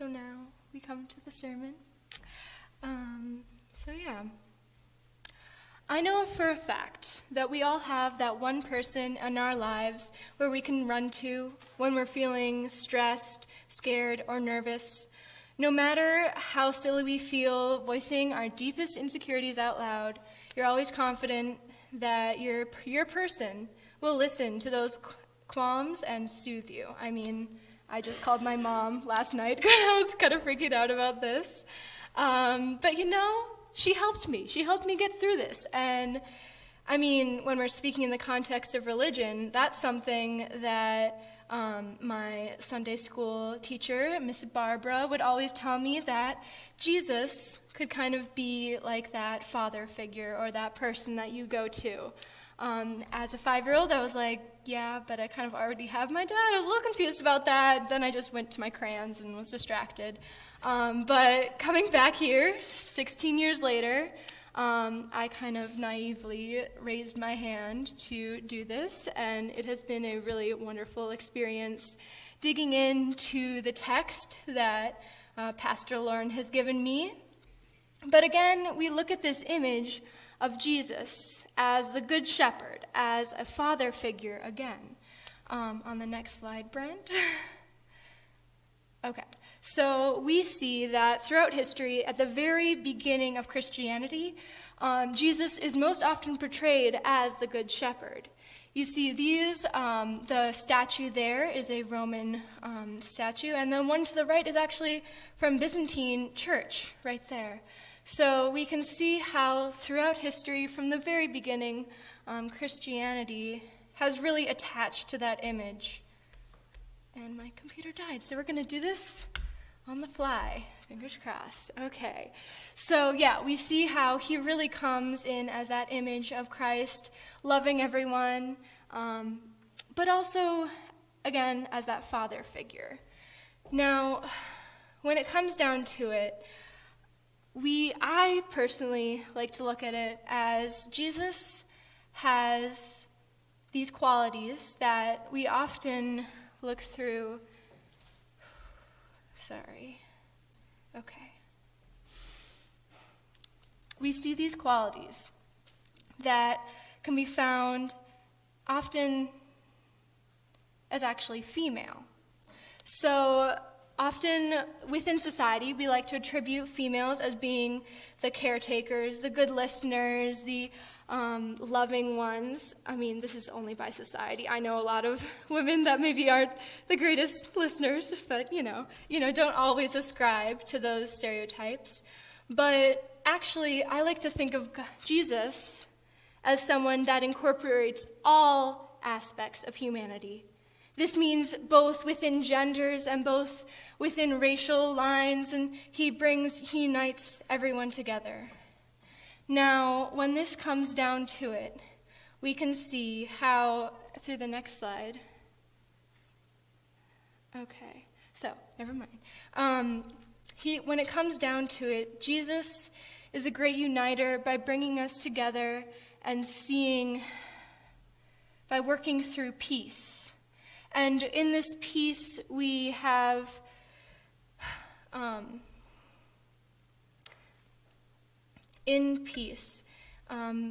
So now we come to the sermon. I know for a fact that we all have that one person in our lives where we can run to when we're feeling stressed, scared, or nervous. No matter how silly we feel, voicing our deepest insecurities out loud, you're always confident that your person will listen to those qualms and soothe you. I mean, I just called my mom last night because I was kind of freaking out about this. But she helped me. She helped me get through this. And I mean, when we're speaking in the context of religion, that's something that my Sunday school teacher, Miss Barbara, would always tell me, that Jesus could kind of be like that father figure or that person that you go to. As a 5-year-old, I was like, yeah, but I kind of already have my dad. I was a little confused about that. Then I just went to my crayons and was distracted. But coming back here, 16 years later, I kind of naively raised my hand to do this, and it has been a really wonderful experience digging into the text that Pastor Lauren has given me. But again, we look at this image of Jesus as the Good Shepherd, as a father figure again. On the next slide, Brent. Okay, so we see that throughout history, at the very beginning of Christianity, Jesus is most often portrayed as the Good Shepherd. You see the statue there is a Roman statue, and the one to the right is actually from Byzantine church, right there. So we can see how throughout history, from the very beginning, Christianity has really attached to that image. And my computer died, so we're going to do this on the fly. Fingers crossed. Okay. So we see how he really comes in as that image of Christ, loving everyone, but also, again, as that father figure. Now, when it comes down to it, I personally like to look at it as Jesus has these qualities that we often look through. We see these qualities that can be found often as actually female. So often within society, we like to attribute females as being the caretakers, the good listeners, the loving ones. I mean, this is only by society. I know a lot of women that maybe aren't the greatest listeners, but don't always ascribe to those stereotypes. But actually, I like to think of Jesus as someone that incorporates all aspects of humanity. This means both within genders and both within racial lines, and he unites everyone together. Now, when this comes down to it, we can see how, through the next slide. Okay, so, never mind. When it comes down to it, Jesus is a great uniter by bringing us together and by working through peace. And in this peace, we have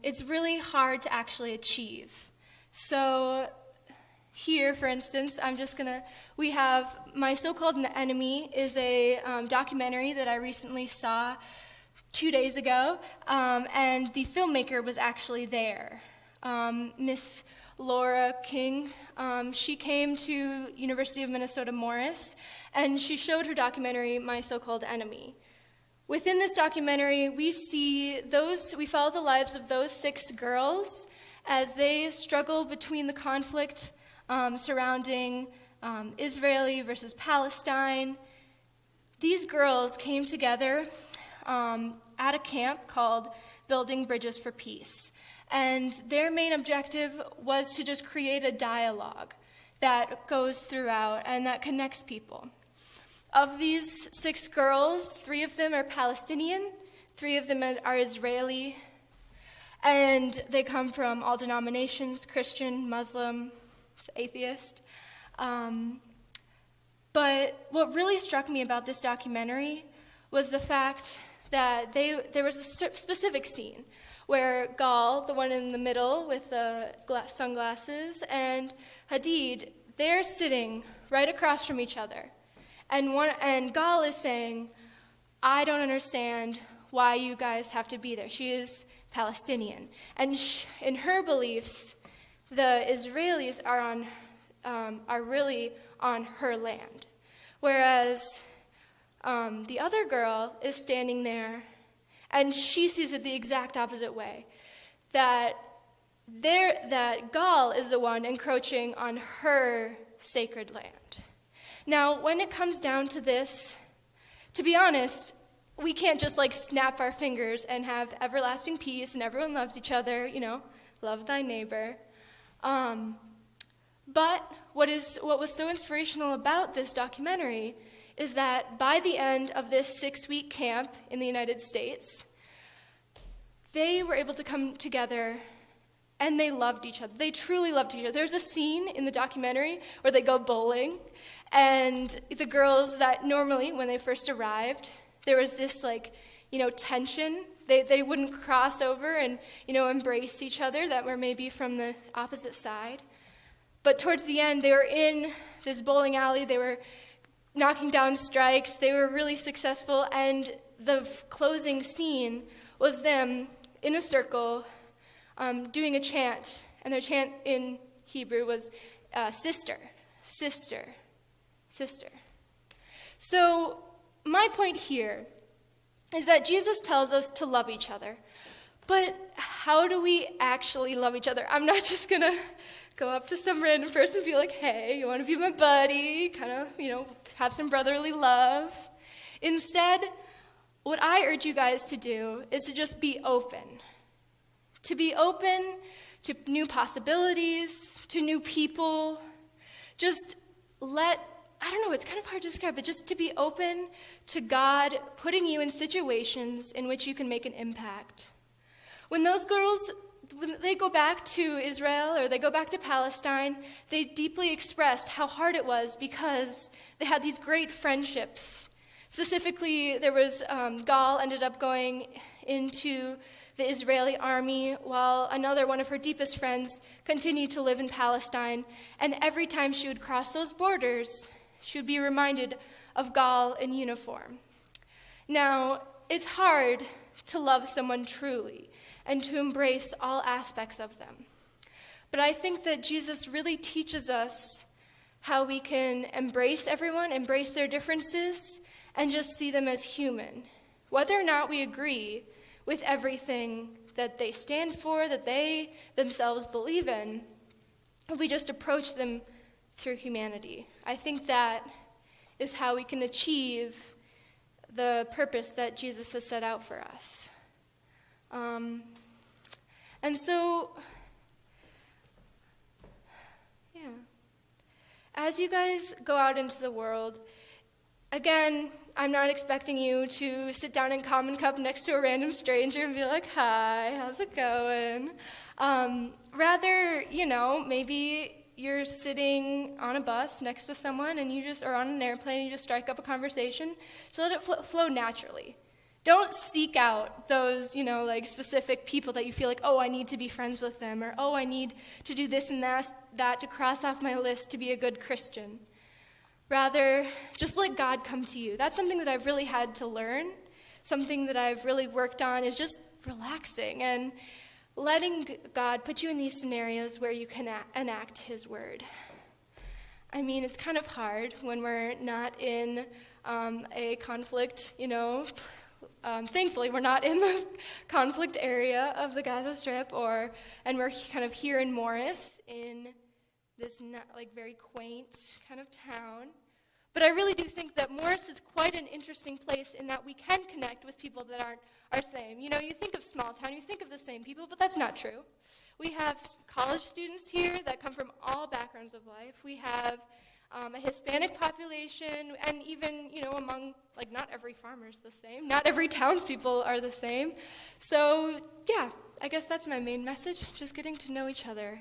it's really hard to actually achieve. So here, for instance, we have My So-Called Enemy is a documentary that I recently saw 2 days ago, and the filmmaker was actually there. Miss Laura King, she came to University of Minnesota Morris, and she showed her documentary, My So-Called Enemy. Within this documentary, we follow the lives of those 6 girls as they struggle between the conflict surrounding Israeli versus Palestine. These girls came together at a camp called Building Bridges for Peace. And their main objective was to just create a dialogue that goes throughout and that connects people. Of these 6 girls, 3 of them are Palestinian, 3 of them are Israeli, and they come from all denominations, Christian, Muslim, atheist. But what really struck me about this documentary was the fact that there was a specific scene where Gal, the one in the middle with the sunglasses, and Hadid, they're sitting right across from each other. And Gal is saying, I don't understand why you guys have to be there. She is Palestinian. And in her beliefs, the Israelis are really on her land. Whereas the other girl is standing there, and she sees it the exact opposite way, that Gal is the one encroaching on her sacred land. Now, when it comes down to this, to be honest, we can't just snap our fingers and have everlasting peace and everyone loves each other, love thy neighbor. But what was so inspirational about this documentary is that by the end of this 6-week camp in the United States, they were able to come together and they loved each other. They truly loved each other. There's a scene in the documentary where they go bowling, and the girls that normally, when they first arrived, there was this tension. They wouldn't cross over and embrace each other that were maybe from the opposite side. But towards the end, they were in this bowling alley. They were knocking down strikes. They were really successful, and the closing scene was them in a circle doing a chant, and their chant in Hebrew was sister, sister, sister. So my point here is that Jesus tells us to love each other, but how do we actually love each other? I'm not just going to go up to some random person and be like, hey, you want to be my buddy? Kind of, have some brotherly love. Instead, what I urge you guys to do is to just be open. To be open to new possibilities, to new people. Just it's kind of hard to describe, but just to be open to God putting you in situations in which you can make an impact. When those girls, when they go back to Israel or they go back to Palestine, they deeply expressed how hard it was because they had these great friendships. Specifically, there was Gal ended up going into the Israeli army, while another one of her deepest friends continued to live in Palestine. And every time she would cross those borders, she would be reminded of Gal in uniform. Now, it's hard to love someone truly and to embrace all aspects of them. But I think that Jesus really teaches us how we can embrace everyone, embrace their differences, and just see them as human. Whether or not we agree with everything that they stand for, that they themselves believe in, if we just approach them through humanity. I think that is how we can achieve the purpose that Jesus has set out for us. And so, as you guys go out into the world, again, I'm not expecting you to sit down in Common Cup next to a random stranger and be like, hi, how's it going? Rather, maybe you're sitting on a bus next to someone and or on an airplane, and you just strike up a conversation. So let it flow naturally. Don't seek out those, specific people that you feel like, oh, I need to be friends with them, or oh, I need to do this and that to cross off my list to be a good Christian. Rather, just let God come to you. That's something that I've really had to learn. Something that I've really worked on is just relaxing and letting God put you in these scenarios where you can enact his word. I mean, it's kind of hard when we're not in a conflict, thankfully, we're not in the conflict area of the Gaza Strip, and we're kind of here in Morris in this very quaint kind of town. But I really do think that Morris is quite an interesting place in that we can connect with people that aren't our same. You think of small town, you think of the same people, but that's not true. We have college students here that come from all backgrounds of life. We have a Hispanic population, and even, among, not every farmer is the same. Not every townspeople are the same. So, I guess that's my main message, just getting to know each other.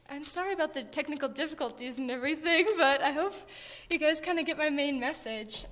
I'm sorry about the technical difficulties and everything, but I hope you guys kind of get my main message.